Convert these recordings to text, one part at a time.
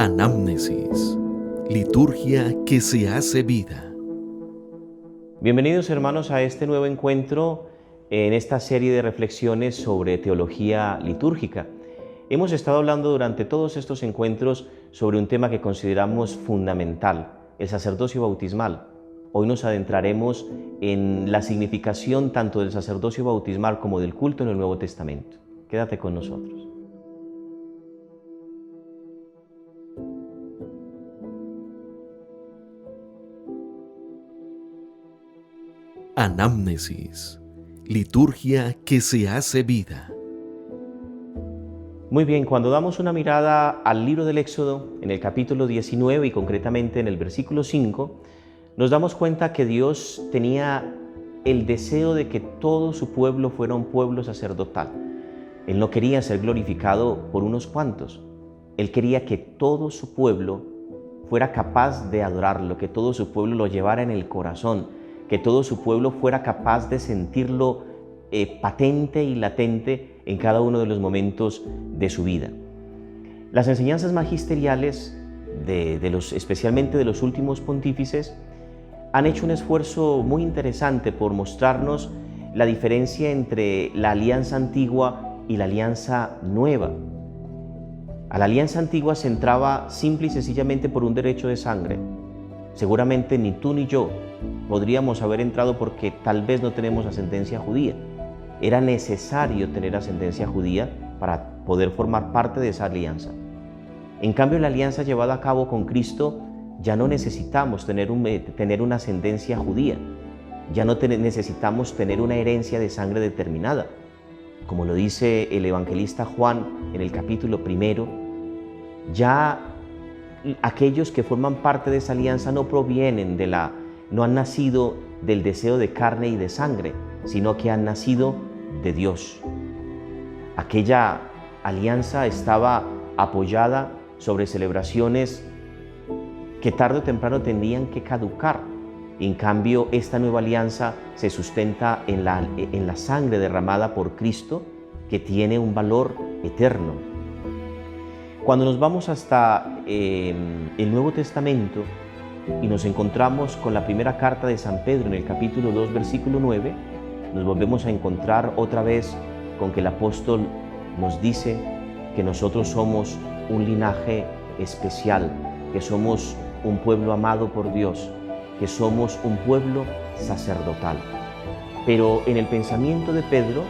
Anamnesis, liturgia que se hace vida. Bienvenidos hermanos a este nuevo encuentro en esta serie de reflexiones sobre teología litúrgica. Hemos estado hablando durante todos estos encuentros sobre un tema que consideramos fundamental, el sacerdocio bautismal. Hoy nos adentraremos en la significación tanto del sacerdocio bautismal como del culto en el Nuevo Testamento. Quédate con nosotros. Anamnesis, liturgia que se hace vida. Muy bien, cuando damos una mirada al libro del Éxodo, en el capítulo 19 y concretamente en el versículo 5, nos damos cuenta que Dios tenía el deseo de que todo su pueblo fuera un pueblo sacerdotal. Él no quería ser glorificado por unos cuantos. Él quería que todo su pueblo fuera capaz de adorarlo, que todo su pueblo lo llevara en el corazón, que todo su pueblo fuera capaz de sentirlo patente y latente en cada uno de los momentos de su vida. Las enseñanzas magisteriales, especialmente de los últimos pontífices, han hecho un esfuerzo muy interesante por mostrarnos la diferencia entre la alianza antigua y la alianza nueva. A la alianza antigua se entraba simple y sencillamente por un derecho de sangre. Seguramente ni tú ni yo podríamos haber entrado porque tal vez no tenemos ascendencia judía. Era necesario tener ascendencia judía para poder formar parte de esa alianza. En cambio, la alianza llevada a cabo con Cristo ya no necesitamos tener una ascendencia judía. Ya no necesitamos tener una herencia de sangre determinada. Como lo dice el evangelista Juan en el capítulo 1, ya aquellos que forman parte de esa alianza no han nacido del deseo de carne y de sangre, sino que han nacido de Dios. Aquella alianza estaba apoyada sobre celebraciones que tarde o temprano tenían que caducar. En cambio, esta nueva alianza se sustenta en la sangre derramada por Cristo, que tiene un valor eterno. Cuando nos vamos hasta el Nuevo Testamento y nos encontramos con la primera carta de San Pedro en el capítulo 2, versículo 9, nos volvemos a encontrar otra vez con que el apóstol nos dice que nosotros somos un linaje especial, que somos un pueblo amado por Dios, que somos un pueblo sacerdotal. Pero en el pensamiento de Pedro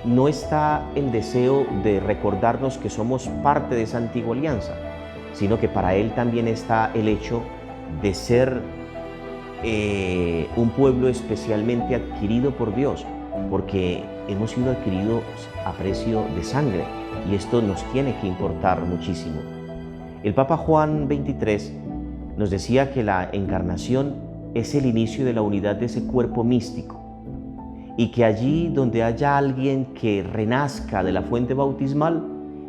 no está el deseo de recordarnos que somos parte de esa antigua alianza, sino que para él también está el hecho de ser un pueblo especialmente adquirido por Dios, porque hemos sido adquiridos a precio de sangre y esto nos tiene que importar muchísimo. El Papa Juan XXIII nos decía que la encarnación es el inicio de la unidad de ese cuerpo místico y que allí donde haya alguien que renazca de la fuente bautismal,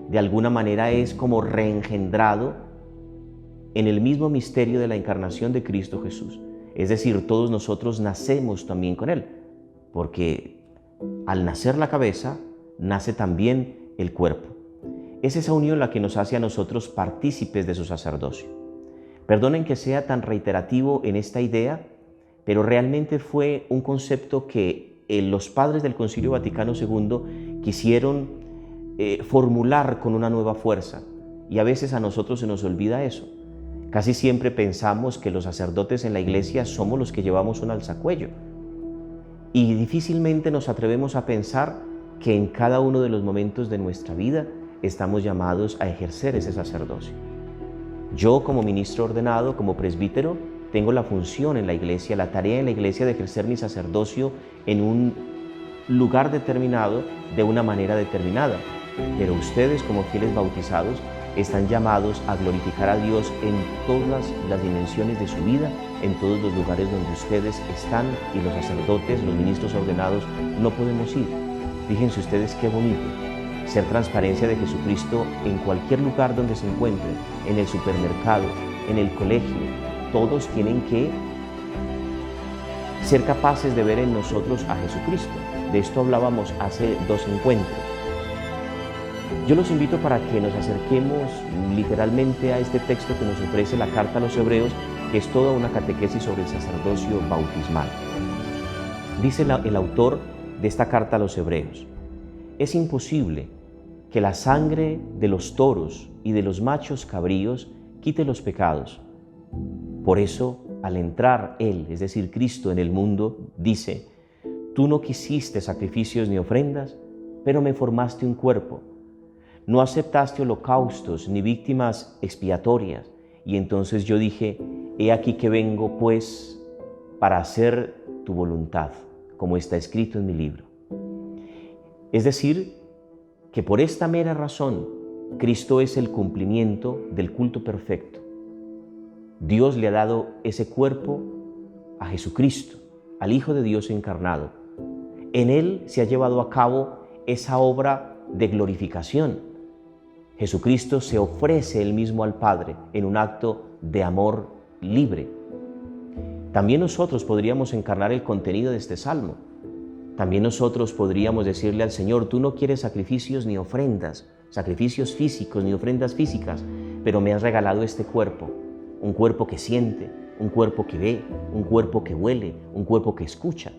de alguna manera es como reengendrado en el mismo misterio de la encarnación de Cristo Jesús. Es decir, todos nosotros nacemos también con Él, porque al nacer la cabeza, nace también el cuerpo. Es esa unión la que nos hace a nosotros partícipes de su sacerdocio. Perdonen que sea tan reiterativo en esta idea, pero realmente fue un concepto que los padres del Concilio Vaticano II quisieron formular con una nueva fuerza, y a veces a nosotros se nos olvida eso. Casi siempre pensamos que los sacerdotes en la iglesia somos los que llevamos un alzacuello, y difícilmente nos atrevemos a pensar que en cada uno de los momentos de nuestra vida estamos llamados a ejercer ese sacerdocio. Yo, como ministro ordenado, como presbítero, tengo la función en la iglesia, la tarea en la iglesia de ejercer mi sacerdocio en un lugar determinado, de una manera determinada. Pero ustedes, como fieles bautizados, están llamados a glorificar a Dios en todas las dimensiones de su vida, en todos los lugares donde ustedes están, y los sacerdotes, los ministros ordenados, no podemos ir. Fíjense ustedes qué bonito, ser transparencia de Jesucristo en cualquier lugar donde se encuentren, en el supermercado, en el colegio. Todos tienen que ser capaces de ver en nosotros a Jesucristo. De esto hablábamos hace 2 encuentros. Yo los invito para que nos acerquemos literalmente a este texto que nos ofrece la carta a los Hebreos, que es toda una catequesis sobre el sacerdocio bautismal. Dice el autor de esta carta a los Hebreos: es imposible que la sangre de los toros y de los machos cabríos quite los pecados. Por eso, al entrar Él, es decir, Cristo, en el mundo, dice: tú no quisiste sacrificios ni ofrendas, pero me formaste un cuerpo. No aceptaste holocaustos ni víctimas expiatorias. Y entonces yo dije: he aquí que vengo, pues, para hacer tu voluntad, como está escrito en mi libro. Es decir, que por esta mera razón, Cristo es el cumplimiento del culto perfecto. Dios le ha dado ese cuerpo a Jesucristo, al Hijo de Dios encarnado. En Él se ha llevado a cabo esa obra de glorificación. Jesucristo se ofrece Él mismo al Padre en un acto de amor libre. También nosotros podríamos encarnar el contenido de este salmo. También nosotros podríamos decirle al Señor: tú no quieres sacrificios ni ofrendas, sacrificios físicos ni ofrendas físicas, pero me has regalado este cuerpo, un cuerpo que siente, un cuerpo que ve, un cuerpo que huele, un cuerpo que escucha.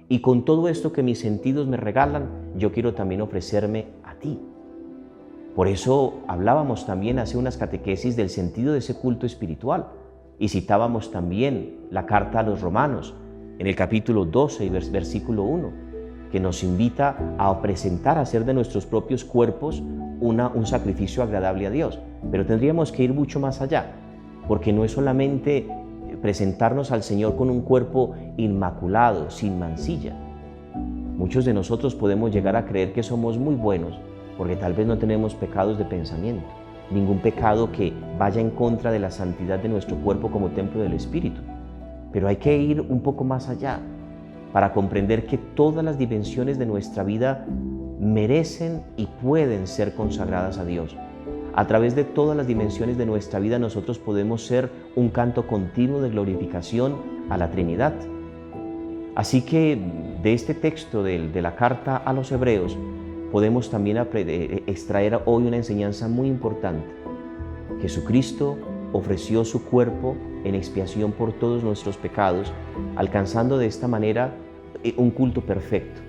Y con todo esto que mis sentidos me regalan, yo quiero también ofrecerme a ti. Por eso hablábamos también hace unas catequesis del sentido de ese culto espiritual y citábamos también la carta a los Romanos en el capítulo 12 y versículo 1, que nos invita a presentar, a hacer de nuestros propios cuerpos un sacrificio agradable a Dios. Pero tendríamos que ir mucho más allá, porque no es solamente presentarnos al Señor con un cuerpo inmaculado, sin mancilla. Muchos de nosotros podemos llegar a creer que somos muy buenos, porque tal vez no tenemos pecados de pensamiento, ningún pecado que vaya en contra de la santidad de nuestro cuerpo como templo del Espíritu. Pero hay que ir un poco más allá para comprender que todas las dimensiones de nuestra vida merecen y pueden ser consagradas a Dios. A través de todas las dimensiones de nuestra vida nosotros podemos ser un canto continuo de glorificación a la Trinidad. Así que de este texto de la carta a los Hebreos podemos también extraer hoy una enseñanza muy importante. Jesucristo ofreció su cuerpo en expiación por todos nuestros pecados, alcanzando de esta manera un culto perfecto.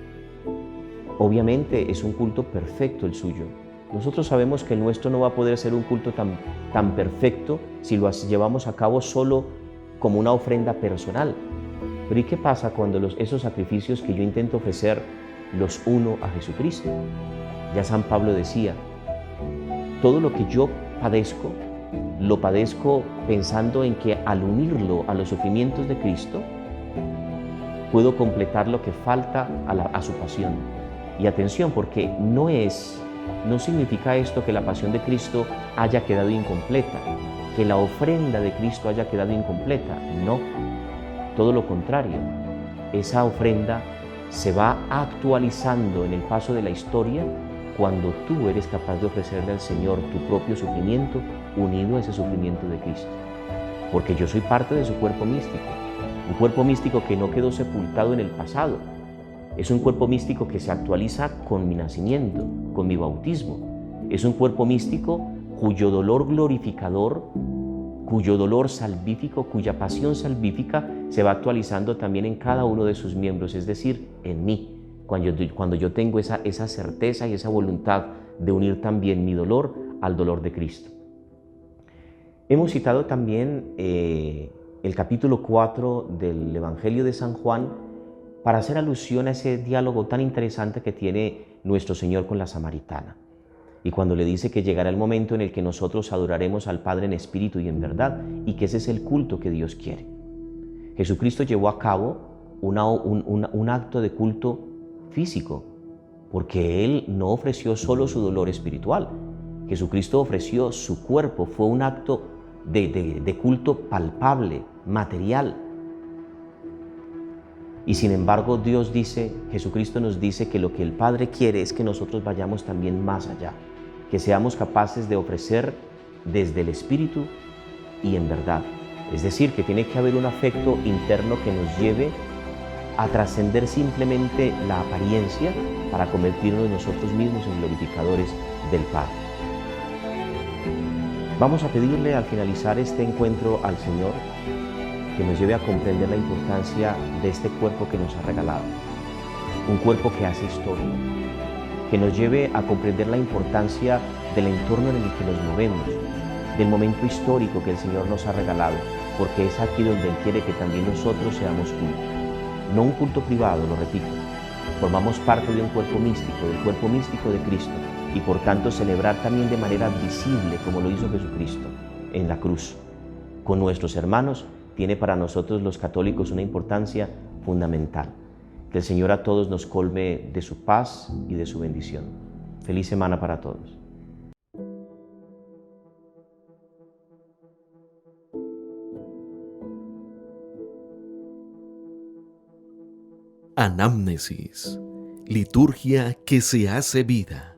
Obviamente es un culto perfecto el suyo. Nosotros sabemos que el nuestro no va a poder ser un culto tan perfecto si lo llevamos a cabo solo como una ofrenda personal. Pero ¿y qué pasa cuando esos sacrificios que yo intento ofrecer los uno a Jesucristo? Ya San Pablo decía: todo lo que yo padezco, lo padezco pensando en que al unirlo a los sufrimientos de Cristo, puedo completar lo que falta a su pasión. Y atención, porque no significa esto que la pasión de Cristo haya quedado incompleta, que la ofrenda de Cristo haya quedado incompleta. No, todo lo contrario. Esa ofrenda se va actualizando en el paso de la historia cuando tú eres capaz de ofrecerle al Señor tu propio sufrimiento unido a ese sufrimiento de Cristo. Porque yo soy parte de su cuerpo místico, un cuerpo místico que no quedó sepultado en el pasado. Es un cuerpo místico que se actualiza con mi nacimiento, con mi bautismo. Es un cuerpo místico cuyo dolor glorificador, cuyo dolor salvífico, cuya pasión salvífica se va actualizando también en cada uno de sus miembros, es decir, en mí. Cuando yo tengo esa certeza y esa voluntad de unir también mi dolor al dolor de Cristo. Hemos citado también el capítulo 4 del Evangelio de San Juan para hacer alusión a ese diálogo tan interesante que tiene nuestro Señor con la samaritana. Y cuando le dice que llegará el momento en el que nosotros adoraremos al Padre en espíritu y en verdad, y que ese es el culto que Dios quiere. Jesucristo llevó a cabo un acto de culto físico, porque Él no ofreció solo su dolor espiritual. Jesucristo ofreció su cuerpo, fue un acto de culto palpable, material. Y sin embargo, Jesucristo nos dice que lo que el Padre quiere es que nosotros vayamos también más allá, que seamos capaces de ofrecer desde el Espíritu y en verdad. Es decir, que tiene que haber un afecto interno que nos lleve a trascender simplemente la apariencia para convertirnos nosotros mismos en glorificadores del Padre. Vamos a pedirle al finalizar este encuentro al Señor que nos lleve a comprender la importancia de este cuerpo que nos ha regalado, un cuerpo que hace historia, que nos lleve a comprender la importancia del entorno en el que nos movemos, del momento histórico que el Señor nos ha regalado, porque es aquí donde Él quiere que también nosotros seamos culto. No un culto privado, lo repito. Formamos parte de un cuerpo místico, del cuerpo místico de Cristo, y por tanto celebrar también de manera visible, como lo hizo Jesucristo en la cruz, con nuestros hermanos, tiene para nosotros los católicos una importancia fundamental. Que el Señor a todos nos colme de su paz y de su bendición. Feliz semana para todos. Anamnesis, liturgia que se hace vida.